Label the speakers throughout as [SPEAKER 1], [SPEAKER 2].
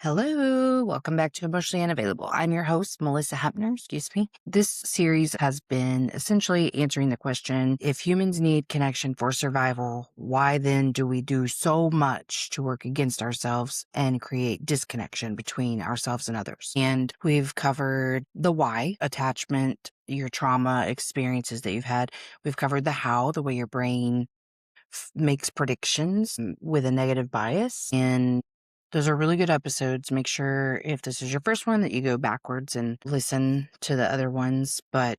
[SPEAKER 1] Hello, welcome back to Emotionally Unavailable. I'm your host, Melissa Hepner, excuse me. This series has been essentially answering the question, if humans need connection for survival, why then do we do so much to work against ourselves and create disconnection between ourselves and others? And we've covered the why, attachment, your trauma experiences that you've had. We've covered the how, the way your brain makes predictions with a negative bias. And those are really good episodes. Make sure if this is your first one that you go backwards and listen to the other ones. But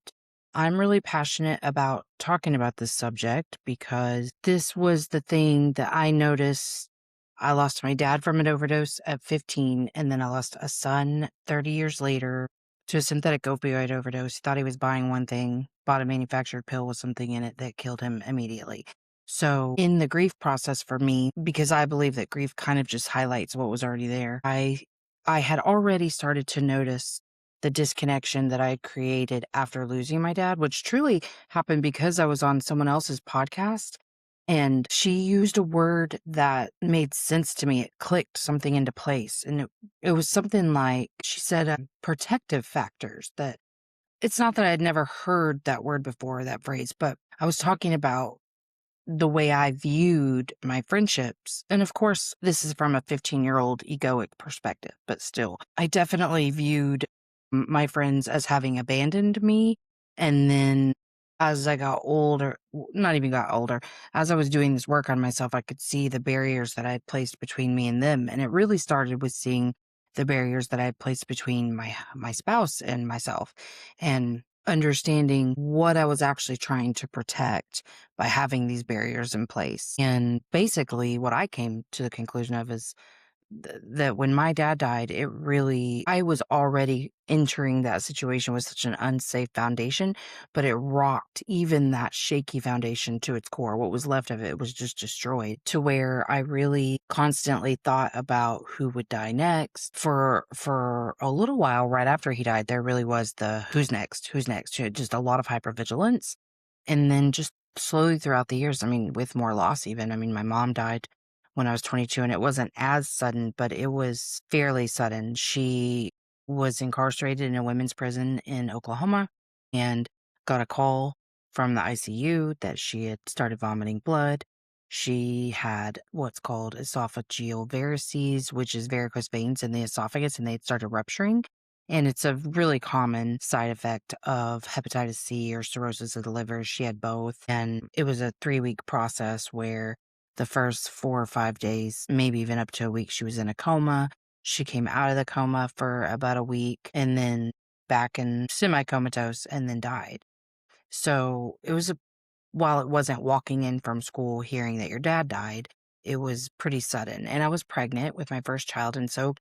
[SPEAKER 1] I'm really passionate about talking about this subject because this was the thing that I noticed. I lost my dad from an overdose at 15, and then I lost a son 30 years later to a synthetic opioid overdose. He thought he was buying one thing, bought a manufactured pill with something in it that killed him immediately. So in the grief process for me, because I believe that grief kind of just highlights what was already there, I had already started to notice the disconnection that I had created after losing my dad, which truly happened because I was on someone else's podcast and she used a word that made sense to me. It clicked something into place. And it was something like she said, protective factors. That it's not that I had never heard that word before, that phrase, but I was talking about the way I viewed my friendships. And of course, this is from a 15-year-old egoic perspective, but still, I definitely viewed my friends as having abandoned me. And then as I got older, not even got older, as I was doing this work on myself, I could see the barriers that I had placed between me and them. And it really started with seeing the barriers that I had placed between my spouse and myself, and understanding what I was actually trying to protect by having these barriers in place. And basically, what I came to the conclusion of is that when my dad died, I was already entering that situation with such an unsafe foundation, but it rocked even that shaky foundation to its core. What was left of it was just destroyed, to where I really constantly thought about who would die next. For a little while right after he died, there really was the who's next, just a lot of hypervigilance. And then just slowly throughout the years, I mean, with more loss even. I mean, my mom died when I was 22, and it wasn't as sudden, but it was fairly sudden. She was incarcerated in a women's prison in Oklahoma and got a call from the ICU that she had started vomiting blood. She had what's called esophageal varices, which is varicose veins in the esophagus, and they had started rupturing. And it's a really common side effect of hepatitis C or cirrhosis of the liver. She had both. And it was a 3-week process where the first 4 or 5 days, maybe even up to a week, she was in a coma. She came out of the coma for about a week and then back in semi-comatose and then died. So while it wasn't walking in from school hearing that your dad died, it was pretty sudden. And I was pregnant with my first child. And so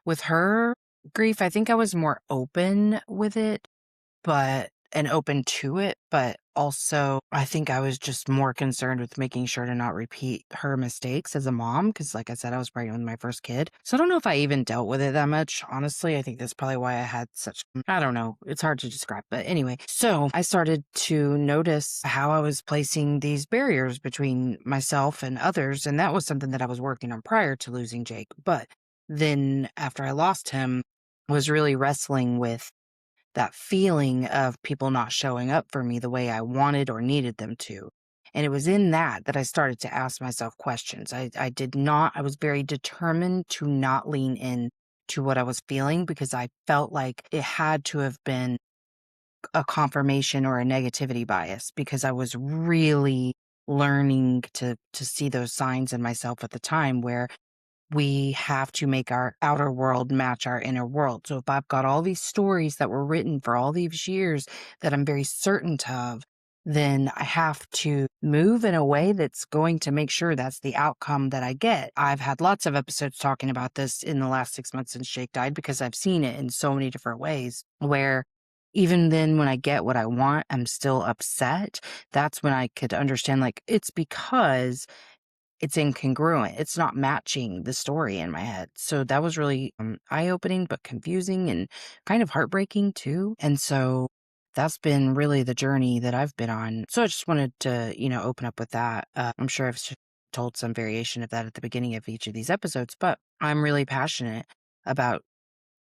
[SPEAKER 1] with her grief, I think I was more open with it, and open to it, but also I think I was just more concerned with making sure to not repeat her mistakes as a mom, because like I said, I was pregnant with my first kid. So I don't know if I even dealt with it that much, honestly. I think that's probably why I had I don't know, it's hard to describe. But anyway, so I started to notice how I was placing these barriers between myself and others, and that was something that I was working on prior to losing Jake. But then after I lost him, was really wrestling with that feeling of people not showing up for me the way I wanted or needed them to. And it was in that I started to ask myself questions. I was very determined to not lean in to what I was feeling, because I felt like it had to have been a confirmation or a negativity bias, because I was really learning to see those signs in myself at the time, where we have to make our outer world match our inner world. So if I've got all these stories that were written for all these years that I'm very certain of, then I have to move in a way that's going to make sure that's the outcome that I get. I've had lots of episodes talking about this in the last 6 months since Jake died, because I've seen it in so many different ways, where even then when I get what I want, I'm still upset. That's when I could understand, like, it's because it's incongruent. It's not matching the story in my head. So that was really eye-opening, but confusing and kind of heartbreaking too. And so that's been really the journey that I've been on. So I just wanted to, open up with that. I'm sure I've told some variation of that at the beginning of each of these episodes, but I'm really passionate about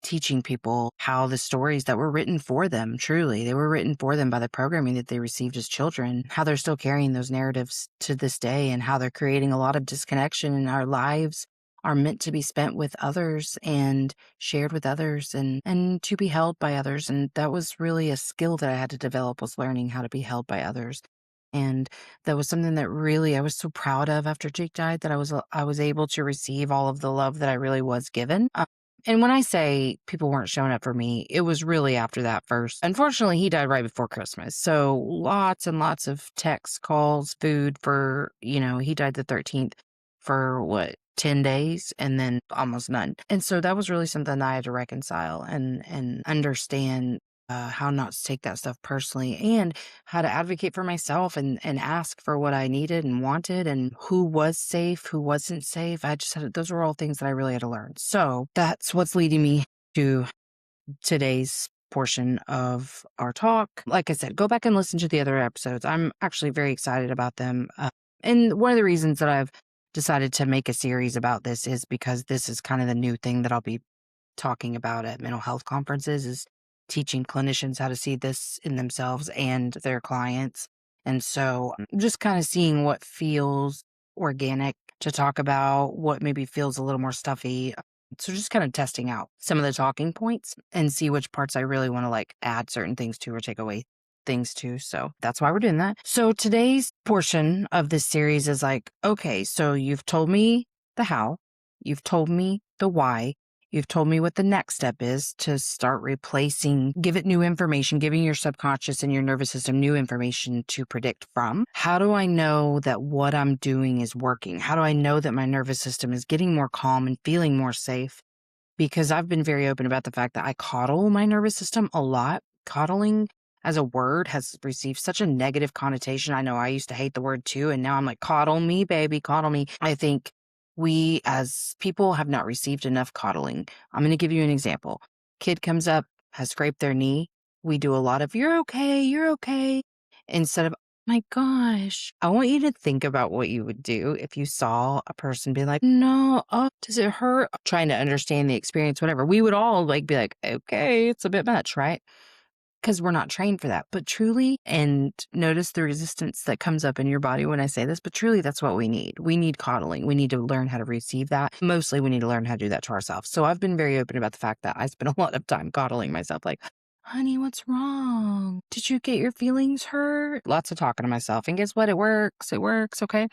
[SPEAKER 1] teaching people how the stories that were written for them, truly, they were written for them by the programming that they received as children, how they're still carrying those narratives to this day and how they're creating a lot of disconnection in our lives are meant to be spent with others and shared with others and to be held by others. And that was really a skill that I had to develop, was learning how to be held by others. And that was something that really I was so proud of after Jake died, that I was able to receive all of the love that I really was given. And when I say people weren't showing up for me, it was really after that first. Unfortunately, he died right before Christmas. So lots and lots of texts, calls, food for, he died the 13th for what, 10 days and then almost none. And so that was really something that I had to reconcile and understand how not to take that stuff personally and how to advocate for myself and ask for what I needed and wanted and who was safe, who wasn't safe. I just had, those were all things that I really had to learn. So that's what's leading me to today's portion of our talk. Like I said, go back and listen to the other episodes. I'm actually very excited about them. And one of the reasons that I've decided to make a series about this is because this is kind of the new thing that I'll be talking about at mental health conferences, is teaching clinicians how to see this in themselves and their clients. And so just kind of seeing what feels organic to talk about, what maybe feels a little more stuffy. So just kind of testing out some of the talking points and see which parts I really want to like add certain things to or take away things to. So that's why we're doing that. So today's portion of this series is like, okay, so you've told me the how, you've told me the why, you've told me what the next step is to start replacing, give it new information, giving your subconscious and your nervous system new information to predict from. How do I know that what I'm doing is working? How do I know that my nervous system is getting more calm and feeling more safe? Because I've been very open about the fact that I coddle my nervous system a lot. Coddling as a word has received such a negative connotation. I know I used to hate the word too, and now I'm like, coddle me, baby, coddle me. I think we as people have not received enough coddling. I'm going to give you an example. Kid comes up, has scraped their knee. We do a lot of, you're okay, you're okay. Instead of, my gosh, I want you to think about what you would do if you saw a person be like, no, oh, does it hurt? Trying to understand the experience, whatever. We would all like be like, okay, it's a bit much, right? Because we're not trained for that. But truly, and notice the resistance that comes up in your body when I say this, but truly that's what we need. We need coddling. We need to learn how to receive that. Mostly we need to learn how to do that to ourselves. So I've been very open about the fact that I spend a lot of time coddling myself, like, honey, what's wrong? Did you get your feelings hurt? Lots of talking to myself. And guess what? It works. It works. Okay.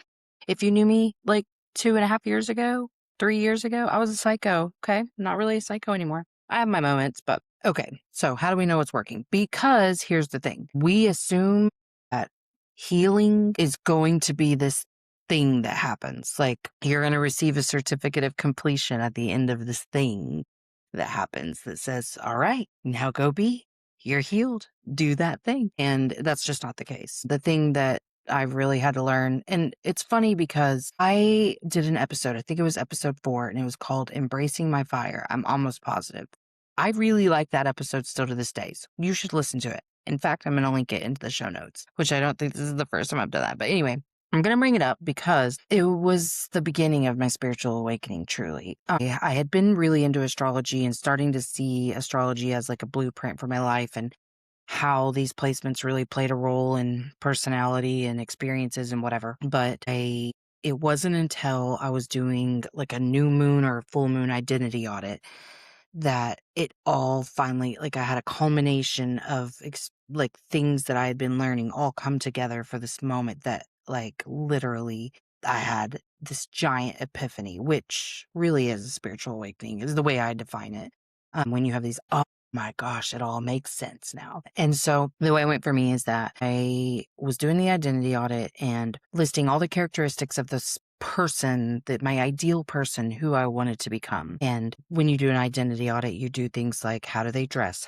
[SPEAKER 1] If you knew me like 2.5 years ago, 3 years ago, I was a psycho. Okay. I'm not really a psycho anymore. I have my moments, but okay. So how do we know it's working? Because here's the thing. We assume that healing is going to be this thing that happens. Like you're going to receive a certificate of completion at the end of this thing that happens that says, all right, now go be. You're healed. Do that thing. And that's just not the case. The thing that I really had to learn, and it's funny because I did an episode, I think it was episode 4, and it was called Embracing My Fire. I'm almost positive. I really like that episode still to this day. So you should listen to it. In fact, I'm going to link it into the show notes, which I don't think this is the first time I've done that. But anyway, I'm going to bring it up because it was the beginning of my spiritual awakening, truly. I had been really into astrology and starting to see astrology as like a blueprint for my life and how these placements really played a role in personality and experiences and whatever. But it wasn't until I was doing like a new moon or full moon identity audit that it all finally, like I had a culmination of like things that I had been learning all come together for this moment that like literally I had this giant epiphany, which really is a spiritual awakening, is the way I define it. When you have these, oh my gosh, it all makes sense now. And so the way it went for me is that I was doing the identity audit and listing all the characteristics of this person, that my ideal person, who I wanted to become. And when you do an identity audit, you do things like, how do they dress?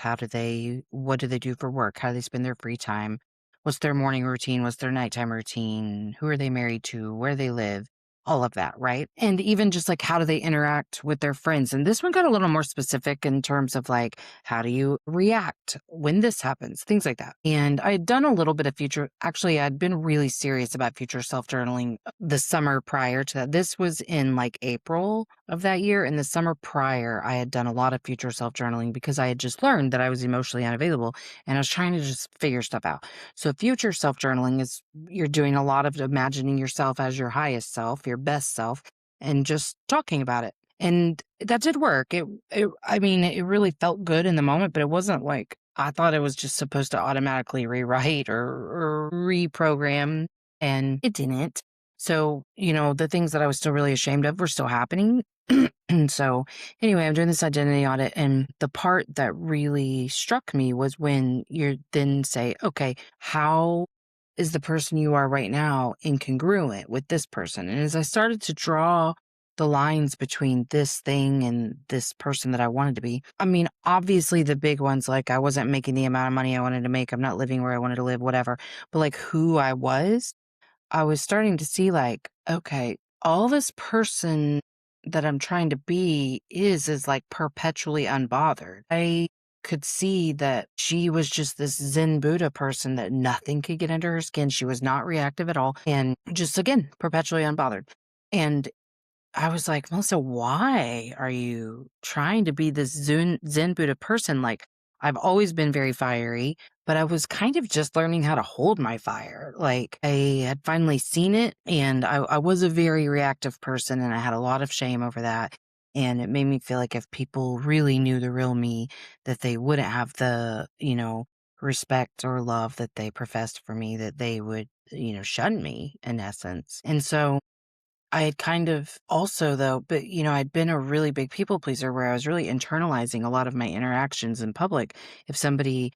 [SPEAKER 1] What do they do for work? How do they spend their free time? What's their morning routine? What's their nighttime routine? Who are they married to? Where they live? all of that, right? And even just like how do they interact with their friends? And this one got a little more specific in terms of like, how do you react when this happens? Things like that. And I had done a little bit of actually, I'd been really serious about future self journaling the summer prior to that. This was in like April of that year. And the summer prior, I had done a lot of future self journaling because I had just learned that I was emotionally unavailable and I was trying to just figure stuff out. So future self journaling is you're doing a lot of imagining yourself as your highest self, your best self, and just talking about it. And that did work. I mean, it really felt good in the moment, but it wasn't like I thought it was just supposed to automatically rewrite or reprogram, and it didn't. So, the things that I was still really ashamed of were still happening. And so, anyway, I'm doing this identity audit, and the part that really struck me was when you then say, okay, how is the person you are right now incongruent with this person? And as I started to draw the lines between this thing and this person that I wanted to be, I mean, obviously the big ones, like I wasn't making the amount of money I wanted to make, I'm not living where I wanted to live, whatever, but like who I was starting to see like, okay, all this person that I'm trying to be is like perpetually unbothered. I could see that she was just this Zen Buddha person that nothing could get under her skin. She was not reactive at all and just again, perpetually unbothered. And I was like, Melissa, why are you trying to be this Zen Buddha person? Like, I've always been very fiery, but I was kind of just learning how to hold my fire. Like, I had finally seen it, and I was a very reactive person, and I had a lot of shame over that. And it made me feel like if people really knew the real me, that they wouldn't have the, respect or love that they professed for me, that they would, shun me in essence. And so, I had kind of also though, but I'd been a really big people pleaser where I was really internalizing a lot of my interactions in public. If somebody,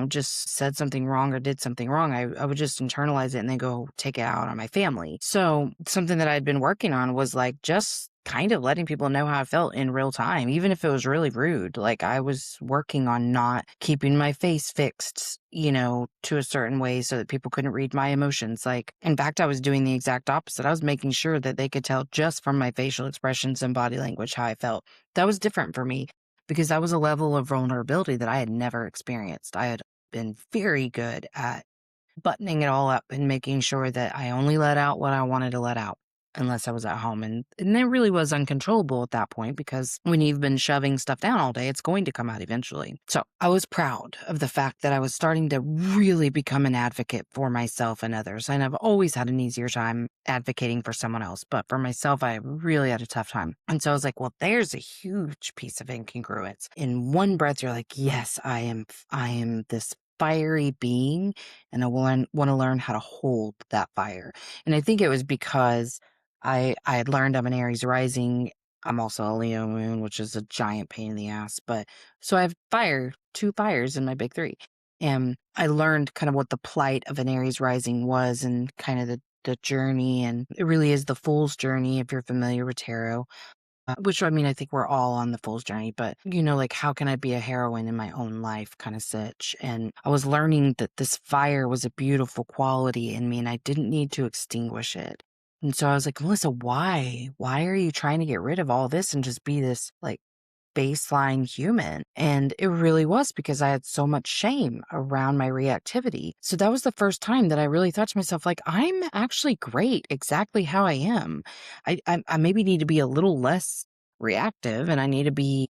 [SPEAKER 1] just said something wrong or did something wrong, I would just internalize it and then go take it out on my family. So something that I'd been working on was like just kind of letting people know how I felt in real time, even if it was really rude. Like I was working on not keeping my face fixed, to a certain way so that people couldn't read my emotions. Like, in fact, I was doing the exact opposite. I was making sure that they could tell just from my facial expressions and body language how I felt. That was different for me because that was a level of vulnerability that I had never experienced. I had been very good at buttoning it all up and making sure that I only let out what I wanted to let out unless I was at home. And it really was uncontrollable at that point because when you've been shoving stuff down all day, it's going to come out eventually. So I was proud of the fact that I was starting to really become an advocate for myself and others. And I've always had an easier time advocating for someone else, but for myself, I really had a tough time. And so I was like, well, there's a huge piece of incongruence. In one breath, you're like, yes, I am this fiery being and I want to learn how to hold that fire. And I think it was because I had learned I'm an Aries rising. I'm also a Leo moon, which is a giant pain in the ass. But so I have two fires in my big three. And I learned kind of what the plight of an Aries rising was and kind of the journey. And it really is the fool's journey if you're familiar with tarot. Which I mean, I think we're all on the fool's journey, but like how can I be a heroine in my own life kind of sitch. And I was learning that this fire was a beautiful quality in me and I didn't need to extinguish it. And so I was like, Melissa, why? Why are you trying to get rid of all this and just be this like baseline human? And it really was because I had so much shame around my reactivity. So that was the first time that I really thought to myself, like, I'm actually great exactly how I am. I maybe need to be a little less reactive and I need to be,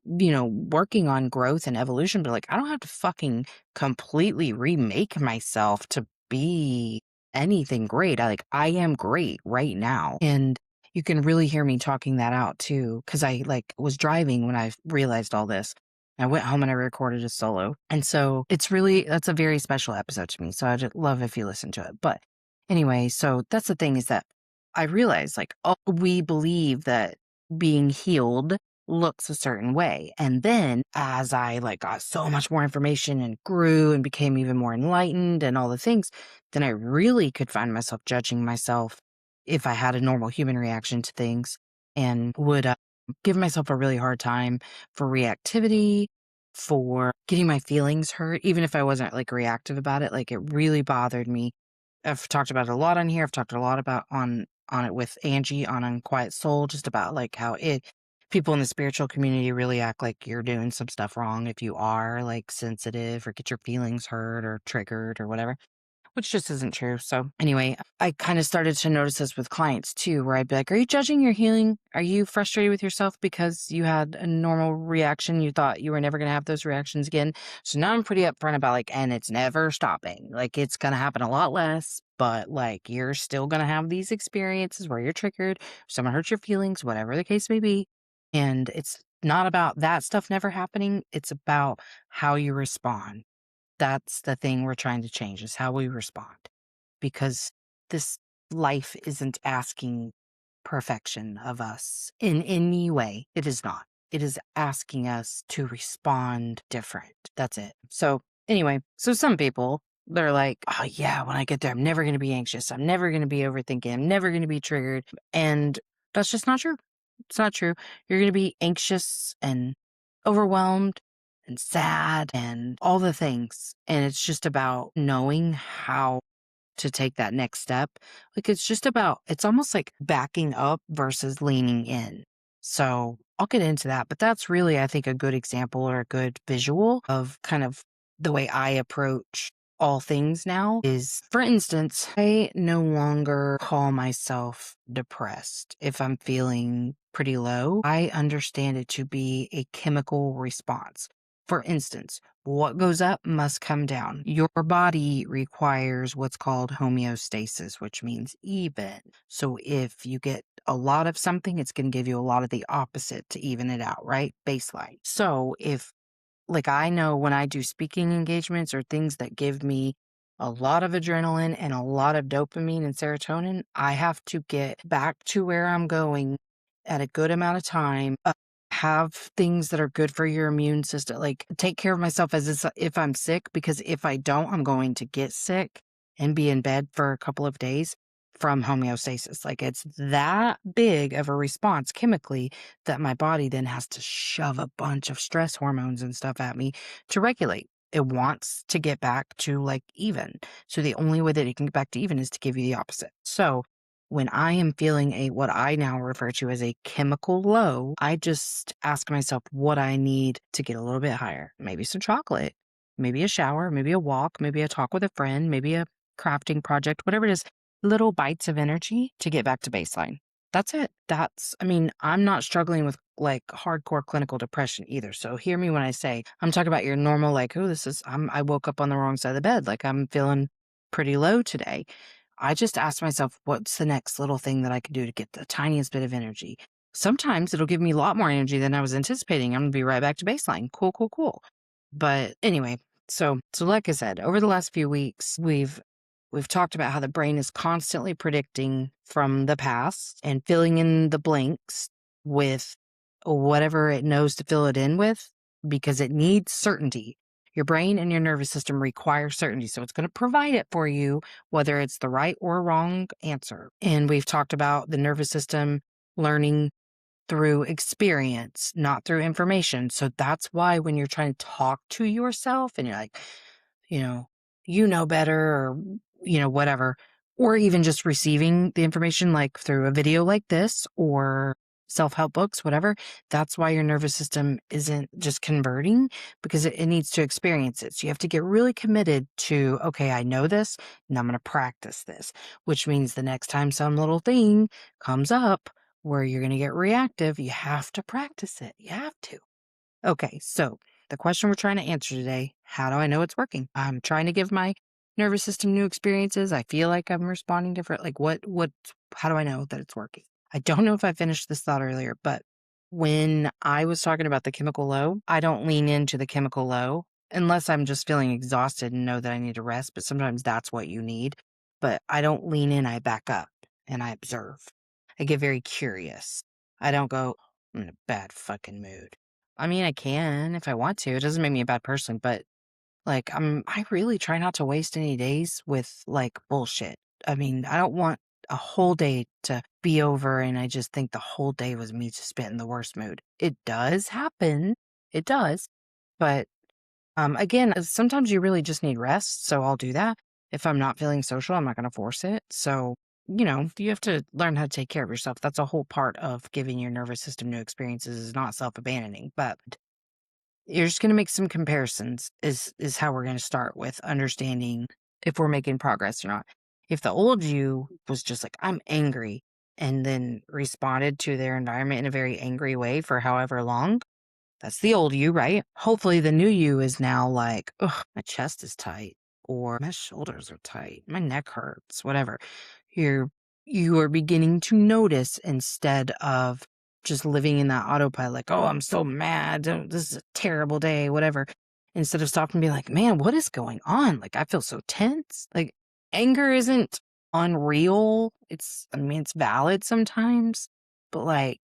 [SPEAKER 1] working on growth and evolution, but like, I don't have to fucking completely remake myself to be anything great. I am great right now. And you can really hear me talking that out too, because I like was driving when I realized all this. I went home and I recorded a solo. And so that's a very special episode to me. So I'd love if you listen to it. But anyway, so that's the thing is that I realized like, oh, we believe that being healed looks a certain way. And then as I like got so much more information and grew and became even more enlightened and all the things, then I really could find myself judging myself if I had a normal human reaction to things and would give myself a really hard time for reactivity, for getting my feelings hurt, even if I wasn't like reactive about it. Like it really bothered me. I've talked about it a lot on here. I've talked a lot about on on it with Angie on Unquiet Soul, just about like how people in the spiritual community really act like you're doing some stuff wrong if you are like sensitive or get your feelings hurt or triggered or whatever, which just isn't true. So anyway, I kind of started to notice this with clients too, where I'd be like, are you judging your healing? Are you frustrated with yourself because you had a normal reaction? You thought you were never going to have those reactions again. So now I'm pretty upfront about like, and it's never stopping. Like it's going to happen a lot less, but like you're still going to have these experiences where you're triggered, someone hurts your feelings, whatever the case may be. And it's not about that stuff never happening. It's about how you respond. That's the thing we're trying to change is how we respond. Because this life isn't asking perfection of us in any way. It is not. It is asking us to respond different. That's it. So anyway, so some people, they're like, oh yeah, when I get there, I'm never going to be anxious. I'm never going to be overthinking. I'm never going to be triggered. And that's just not true. It's not true. You're going to be anxious and overwhelmed and sad and all the things. And it's just about knowing how to take that next step. Like it's just about, it's almost like backing up versus leaning in. So I'll get into that, but that's really, I think, a good example or a good visual of kind of the way I approach all things now is, for instance, I no longer call myself depressed. If I'm feeling pretty low, I understand it to be a chemical response. For instance, what goes up must come down. Your body requires what's called homeostasis, which means even. So if you get a lot of something, it's going to give you a lot of the opposite to even it out, right? Baseline. So if, like, I know when I do speaking engagements or things that give me a lot of adrenaline and a lot of dopamine and serotonin, I have to get back to where I'm going at a good amount of time, have things that are good for your immune system, like take care of myself if I'm sick, because if I don't, I'm going to get sick and be in bed for a couple of days from homeostasis. Like it's that big of a response chemically that my body then has to shove a bunch of stress hormones and stuff at me to regulate. It wants to get back to like even. So the only way that it can get back to even is to give you the opposite. So when I am feeling what I now refer to as a chemical low, I just ask myself what I need to get a little bit higher. Maybe some chocolate, maybe a shower, maybe a walk, maybe a talk with a friend, maybe a crafting project, whatever it is, little bites of energy to get back to baseline. That's it. I mean, I'm not struggling with like hardcore clinical depression either. So hear me when I say I'm talking about your normal, like, oh, I woke up on the wrong side of the bed. Like I'm feeling pretty low today. I just ask myself, what's the next little thing that I can do to get the tiniest bit of energy? Sometimes it'll give me a lot more energy than I was anticipating. I'm going to be right back to baseline. Cool, cool, cool. But anyway, so like I said, over the last few weeks, we've talked about how the brain is constantly predicting from the past and filling in the blanks with whatever it knows to fill it in with because it needs certainty. Your brain and your nervous system require certainty. So it's going to provide it for you, whether it's the right or wrong answer. And we've talked about the nervous system learning through experience, not through information. So that's why when you're trying to talk to yourself and you're like, you know, you know better or, whatever, or even just receiving the information like through a video like this or self-help books, whatever, that's why your nervous system isn't just converting because it needs to experience it. So you have to get really committed to, okay, I know this and I'm going to practice this, which means the next time some little thing comes up where you're going to get reactive, you have to practice it. You have to. Okay, so the question we're trying to answer today, how do I know it's working? I'm trying to give my nervous system new experiences. I feel like I'm responding different. Like how do I know that it's working? I don't know if I finished this thought earlier, but when I was talking about the chemical low, I don't lean into the chemical low unless I'm just feeling exhausted and know that I need to rest, but sometimes that's what you need. But I don't lean in, I back up and I observe. I get very curious. I don't go, I'm in a bad fucking mood. I mean, I can if I want to. It doesn't make me a bad person, but like I really try not to waste any days with like bullshit. I mean, I don't want a whole day to be over and I just think the whole day was me just spent in the worst mood. It does happen. It does. But again, sometimes you really just need rest, so I'll do that. If I'm not feeling social, I'm not going to force it. So you have to learn how to take care of yourself. That's a whole part of giving your nervous system new experiences is not self-abandoning, but you're just going to make some comparisons is how we're going to start with understanding if we're making progress or not. If the old you was just like, I'm angry, and then responded to their environment in a very angry way for however long, that's the old you, right? Hopefully the new you is now like, ugh, my chest is tight or my shoulders are tight, my neck hurts, whatever. You're you are beginning to notice instead of just living in that autopilot, like, oh, I'm so mad. This is a terrible day, whatever. Instead of stopping and being like, man, what is going on? Like, I feel so tense. Like, anger isn't unreal. It's valid sometimes, but like,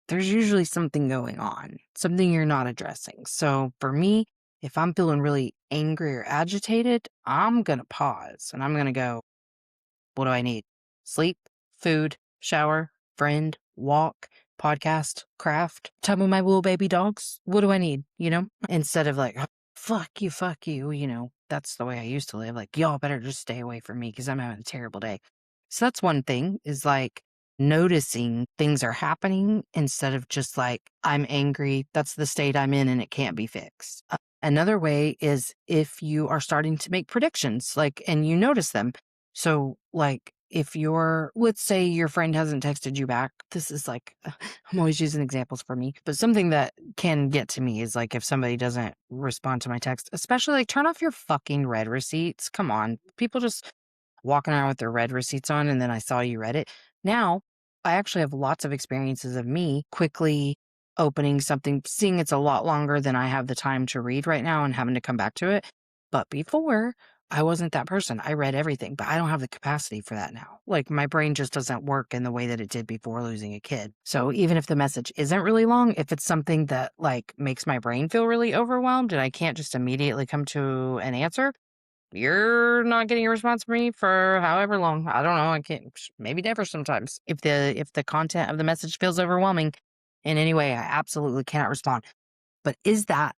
[SPEAKER 1] there's usually something going on, something you're not addressing. So for me, if I'm feeling really angry or agitated, I'm going to pause and I'm going to go, what do I need? Sleep, food, shower, friend, walk, podcast, craft, time with my little baby dogs. What do I need? Instead of like, "Oh, fuck you, that's the way I used to live. Like, y'all better just stay away from me because I'm having a terrible day. So that's one thing is like noticing things are happening instead of just like, I'm angry. That's the state I'm in and it can't be fixed. Another way is if you are starting to make predictions, like, and you notice them. So, like, if let's say your friend hasn't texted you back, this is like, I'm always using examples for me, but something that can get to me is like if somebody doesn't respond to my text, especially like turn off your fucking read receipts. Come on. People just walking around with their read receipts on, and then I saw you read it. Now, I actually have lots of experiences of me quickly opening something, seeing it's a lot longer than I have the time to read right now and having to come back to it. But before, I wasn't that person. I read everything, but I don't have the capacity for that now. Like my brain just doesn't work in the way that it did before losing a kid. So even if the message isn't really long, if it's something that like makes my brain feel really overwhelmed and I can't just immediately come to an answer, you're not getting a response from me for however long. I don't know. I can't, maybe never sometimes. If the content of the message feels overwhelming in any way, I absolutely cannot respond. But is that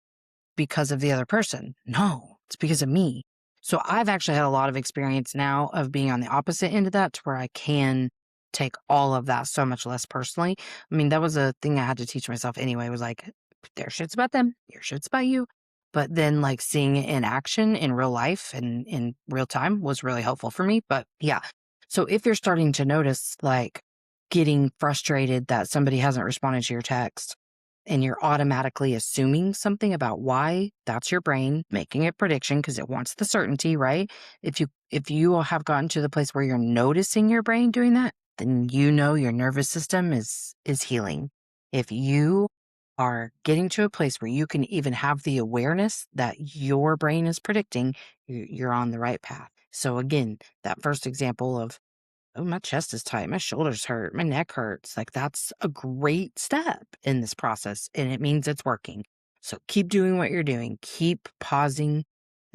[SPEAKER 1] because of the other person? No, it's because of me. So I've actually had a lot of experience now of being on the opposite end of that to where I can take all of that so much less personally. I mean, that was a thing I had to teach myself anyway, was like, their shit's about them, your shit's about you. But then like seeing it in action in real life and in real time was really helpful for me. But yeah. So if you're starting to notice like getting frustrated that somebody hasn't responded to your text, and you're automatically assuming something about why, that's your brain making a prediction because it wants the certainty, right? If you have gotten to the place where you're noticing your brain doing that, then you know your nervous system is healing. If you are getting to a place where you can even have the awareness that your brain is predicting, you're on the right path. So again, that first example of, oh, my chest is tight, my shoulders hurt, my neck hurts. Like that's a great step in this process and it means it's working. So keep doing what you're doing. Keep pausing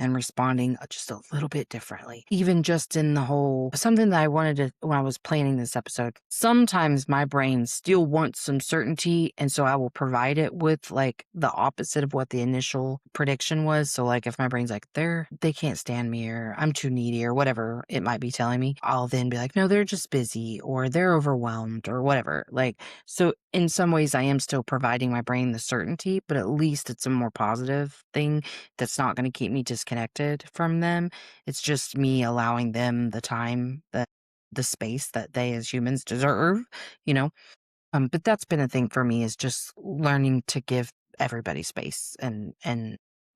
[SPEAKER 1] and responding just a little bit differently. Even just in the whole something that I wanted to when I was planning this episode. Sometimes my brain still wants some certainty and so I will provide it with like the opposite of what the initial prediction was. So like if my brain's like they can't stand me or I'm too needy or whatever it might be telling me, I'll then be like, no, they're just busy or they're overwhelmed or whatever. Like, so in some ways I am still providing my brain the certainty, but at least it's a more positive thing that's not going to keep me disconnected from them. It's just me allowing them the time, the space that they as humans deserve, you know? But that's been a thing for me is just learning to give everybody space and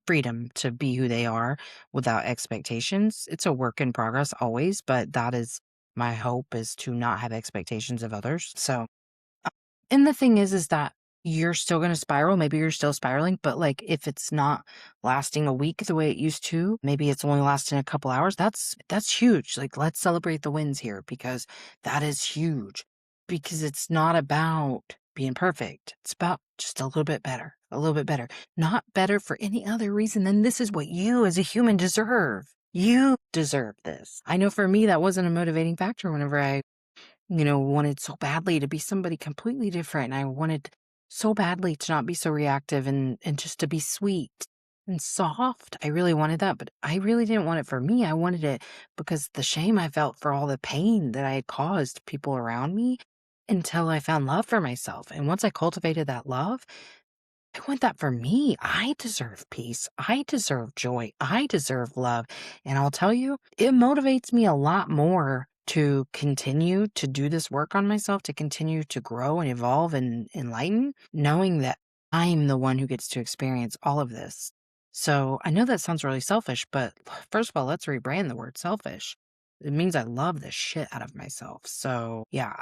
[SPEAKER 1] freedom to be who they are without expectations. It's a work in progress always, but that is my hope is to not have expectations of others. So and the thing is that you're still going to spiral. Maybe you're still spiraling, but like if it's not lasting a week the way it used to, maybe it's only lasting a couple hours. That's huge. Like let's celebrate the wins here because that is huge. Because it's not about being perfect. It's about just a little bit better, a little bit better. Not better for any other reason than this is what you as a human deserve. You deserve this. I know for me that wasn't a motivating factor whenever I wanted so badly to be somebody completely different. And I wanted so badly to not be so reactive and just to be sweet. and soft. I really wanted that, but I really didn't want it for me. I wanted it because the shame I felt for all the pain that I had caused people around me until I found love for myself. And once I cultivated that love, I want that for me. I deserve peace. I deserve joy. I deserve love. And I'll tell you, it motivates me a lot more to continue to do this work on myself, to continue to grow and evolve and enlighten, knowing that I'm the one who gets to experience all of this. So I know that sounds really selfish, but first of all, let's rebrand the word selfish. It means I love the shit out of myself. So yeah,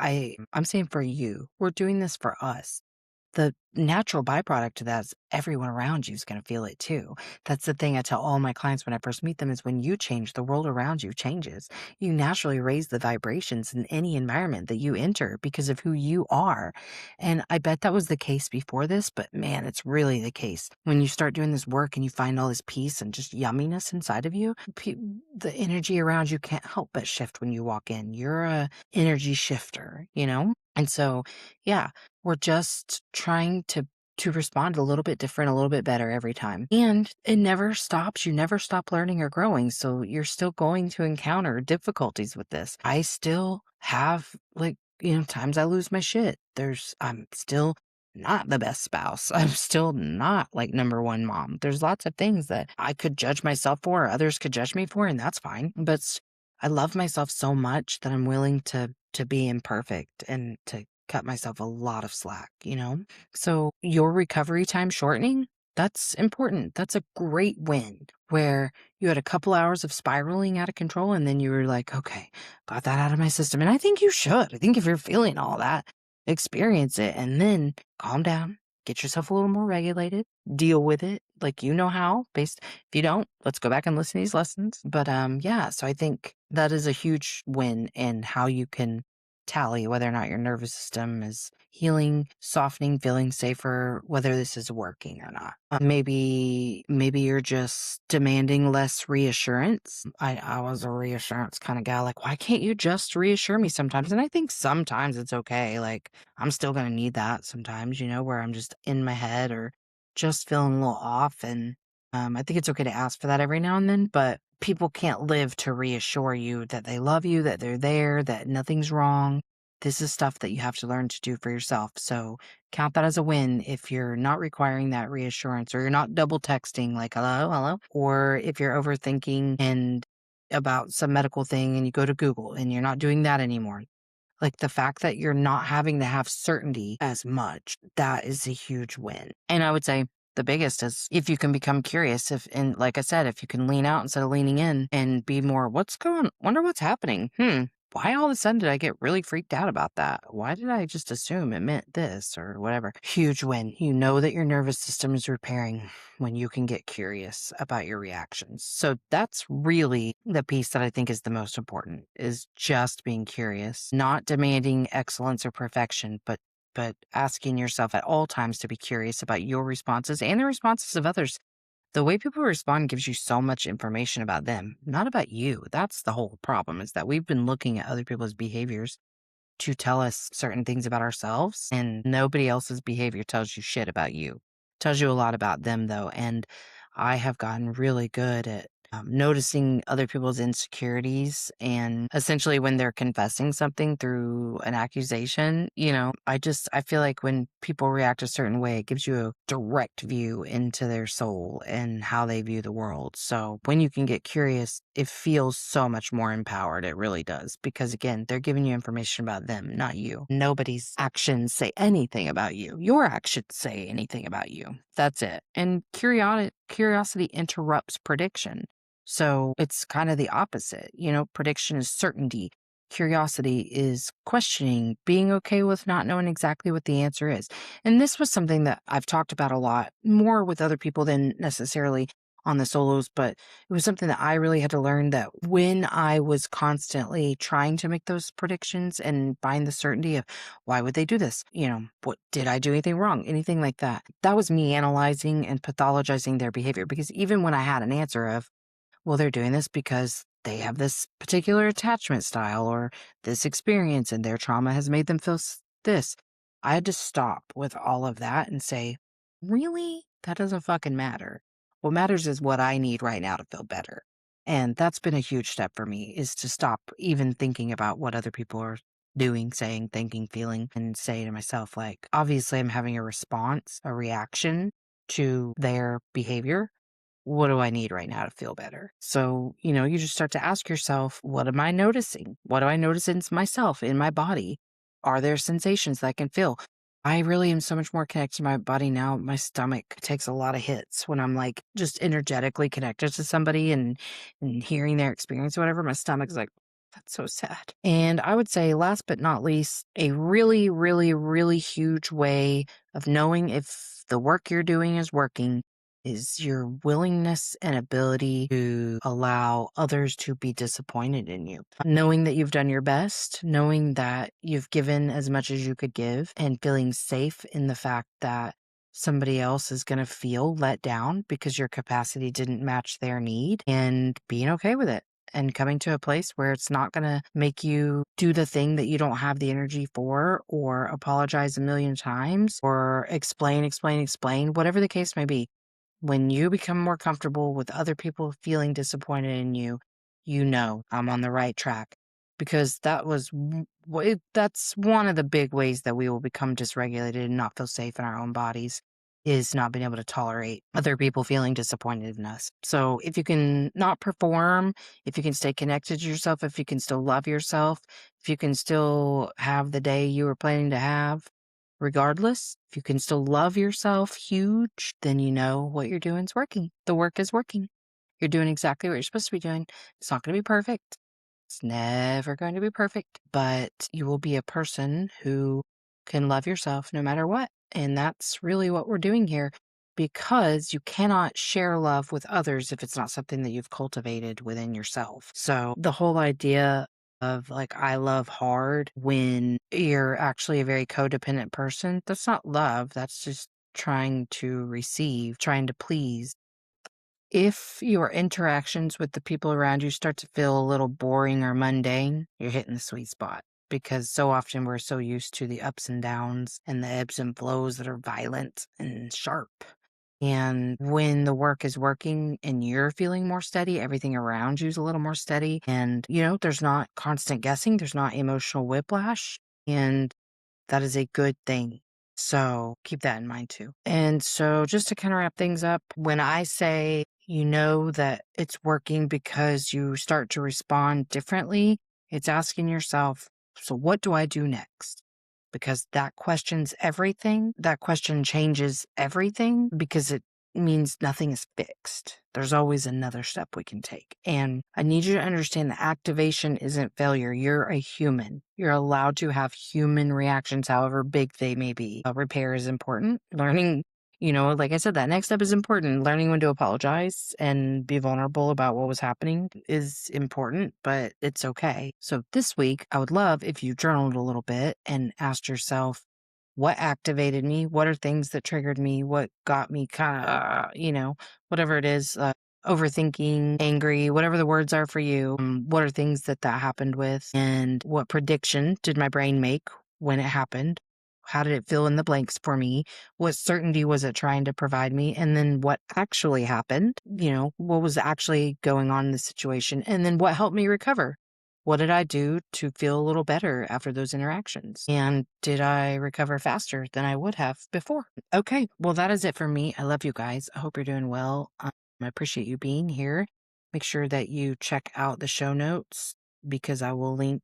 [SPEAKER 1] I'm saying for you, we're doing this for us. The natural byproduct to that is everyone around you is gonna feel it too. That's the thing I tell all my clients when I first meet them is when you change, the world around you changes. You naturally raise the vibrations in any environment that you enter because of who you are. And I bet that was the case before this, but man, it's really the case. When you start doing this work and you find all this peace and just yumminess inside of you, the energy around you can't help but shift when you walk in. You're a energy shifter, you know? And so, yeah, we're just trying to respond a little bit different, a little bit better every time. And it never stops. You never stop learning or growing. So you're still going to encounter difficulties with this. I still have like, times I lose my shit. I'm still not the best spouse. I'm still not like number one mom. There's lots of things that I could judge myself for, or others could judge me for, and that's fine. But I love myself so much that I'm willing to be imperfect and to cut myself a lot of slack, you know? So your recovery time shortening, that's important. That's a great win where you had a couple hours of spiraling out of control and then you were like, okay, got that out of my system. And I think you should. I think if you're feeling all that, experience it and then calm down, get yourself a little more regulated, deal with it like you know how. Based if you don't, let's go back and listen to these lessons. But yeah, so I think that is a huge win in how you can tally whether or not your nervous system is healing, softening, feeling safer, whether this is working or not. Maybe you're just demanding less reassurance. I was a reassurance kind of guy. Like, why can't you just reassure me sometimes? And I think sometimes it's okay. Like, I'm still gonna need that sometimes, where I'm just in my head or just feeling a little off. And I think it's okay to ask for that every now and then, but people can't live to reassure you that they love you, that they're there, that nothing's wrong. This is stuff that you have to learn to do for yourself. So count that as a win if you're not requiring that reassurance or you're not double texting like, hello, hello. Or if you're overthinking and about some medical thing and you go to Google and you're not doing that anymore. Like the fact that you're not having to have certainty as much, that is a huge win. And I would say the biggest is if you can become curious, and like I said, if you can lean out instead of leaning in and be more, wonder what's happening. Why all of a sudden did I get really freaked out about that? Why did I just assume it meant this or whatever? Huge win. You know that your nervous system is repairing when you can get curious about your reactions. So that's really the piece that I think is the most important is just being curious, not demanding excellence or perfection, but asking yourself at all times to be curious about your responses and the responses of others. The way people respond gives you so much information about them, not about you. That's the whole problem is that we've been looking at other people's behaviors to tell us certain things about ourselves, and nobody else's behavior tells you shit about you. Tells you a lot about them, though. And I have gotten really good at noticing other people's insecurities. And essentially, when they're confessing something through an accusation, I feel like when people react a certain way, it gives you a direct view into their soul and how they view the world. So when you can get curious, it feels so much more empowered. It really does. Because again, they're giving you information about them, not you. Nobody's actions say anything about you. Your actions say anything about you. That's it. And curiosity interrupts prediction. So it's kind of the opposite. Prediction is certainty. Curiosity is questioning, being okay with not knowing exactly what the answer is. And this was something that I've talked about a lot more with other people than necessarily on the solos, but it was something that I really had to learn that when I was constantly trying to make those predictions and find the certainty of why would they do this? What did I do anything wrong? Anything like that. That was me analyzing and pathologizing their behavior because even when I had an answer of, well, they're doing this because they have this particular attachment style or this experience and their trauma has made them feel this. I had to stop with all of that and say, really? That doesn't fucking matter. What matters is what I need right now to feel better. And that's been a huge step for me, is to stop even thinking about what other people are doing, saying, thinking, feeling, and say to myself, like, obviously I'm having a response, a reaction to their behavior. What do I need right now to feel better? So, you just start to ask yourself, what am I noticing? What do I notice in myself, in my body? Are there sensations that I can feel? I really am so much more connected to my body now. My stomach takes a lot of hits when I'm like just energetically connected to somebody and hearing their experience or whatever. My stomach's like, that's so sad. And I would say, last but not least, a really, really, really huge way of knowing if the work you're doing is working is your willingness and ability to allow others to be disappointed in you. Knowing that you've done your best, knowing that you've given as much as you could give, and feeling safe in the fact that somebody else is going to feel let down because your capacity didn't match their need, and being okay with it. And coming to a place where it's not going to make you do the thing that you don't have the energy for, or apologize a million times, or explain, whatever the case may be. When you become more comfortable with other people feeling disappointed in you, you know I'm on the right track, because that's one of the big ways that we will become dysregulated and not feel safe in our own bodies, is not being able to tolerate other people feeling disappointed in us. So if you can not perform, if you can stay connected to yourself, if you can still love yourself, if you can still have the day you were planning to have, regardless, if you can still love yourself huge, then you know what you're doing is working. The work is working. You're doing exactly what you're supposed to be doing. It's not going to be perfect. It's never going to be perfect, but you will be a person who can love yourself no matter what. And that's really what we're doing here, because you cannot share love with others if it's not something that you've cultivated within yourself. So the whole idea of like, I love hard when you're actually a very codependent person, that's not love. That's just trying to receive, trying to please. If your interactions with the people around you start to feel a little boring or mundane, you're hitting the sweet spot, because so often we're so used to the ups and downs and the ebbs and flows that are violent and sharp. And when the work is working and you're feeling more steady, everything around you is a little more steady. And, there's not constant guessing, there's not emotional whiplash. And that is a good thing. So keep that in mind too. And so, just to kind of wrap things up, when I say you know that it's working because you start to respond differently, it's asking yourself, so what do I do next? Because that questions everything. That question changes everything, because it means nothing is fixed. There's always another step we can take. And I need you to understand that activation isn't failure. You're a human. You're allowed to have human reactions, however big they may be. Repair is important. Learning, like I said, that next step is important. Learning when to apologize and be vulnerable about what was happening is important, but it's okay. So this week, I would love if you journaled a little bit and asked yourself, what activated me? What are things that triggered me? What got me kind of, whatever it is, overthinking, angry, whatever the words are for you. What are things that happened with? And what prediction did my brain make when it happened? How did it fill in the blanks for me? What certainty was it trying to provide me? And then what actually happened? What was actually going on in the situation? And then what helped me recover? What did I do to feel a little better after those interactions? And did I recover faster than I would have before? Okay, well, that is it for me. I love you guys. I hope you're doing well. I appreciate you being here. Make sure that you check out the show notes, because I will link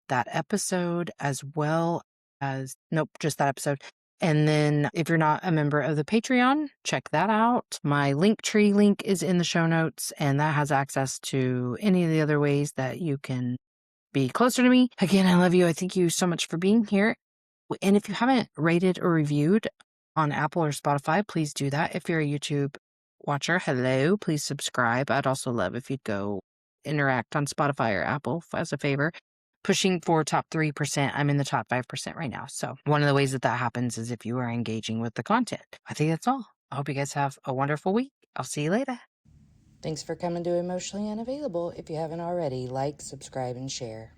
[SPEAKER 1] that episode as well as, nope, just that episode. And then if you're not a member of the Patreon, check that out. My Linktree link is in the show notes, and that has access to any of the other ways that you can be closer to me. Again, I love you. I thank you so much for being here. And if you haven't rated or reviewed on Apple or Spotify, please do that. If you're a YouTube watcher, hello, please subscribe. I'd also love if you'd go interact on Spotify or Apple as a favor. Pushing for top 3%. I'm in the top 5% right now. So one of the ways that happens is if you are engaging with the content. I think that's all. I hope you guys have a wonderful week. I'll see you later. Thanks for coming to Emotionally Unavailable. If you haven't already, like, subscribe, and share.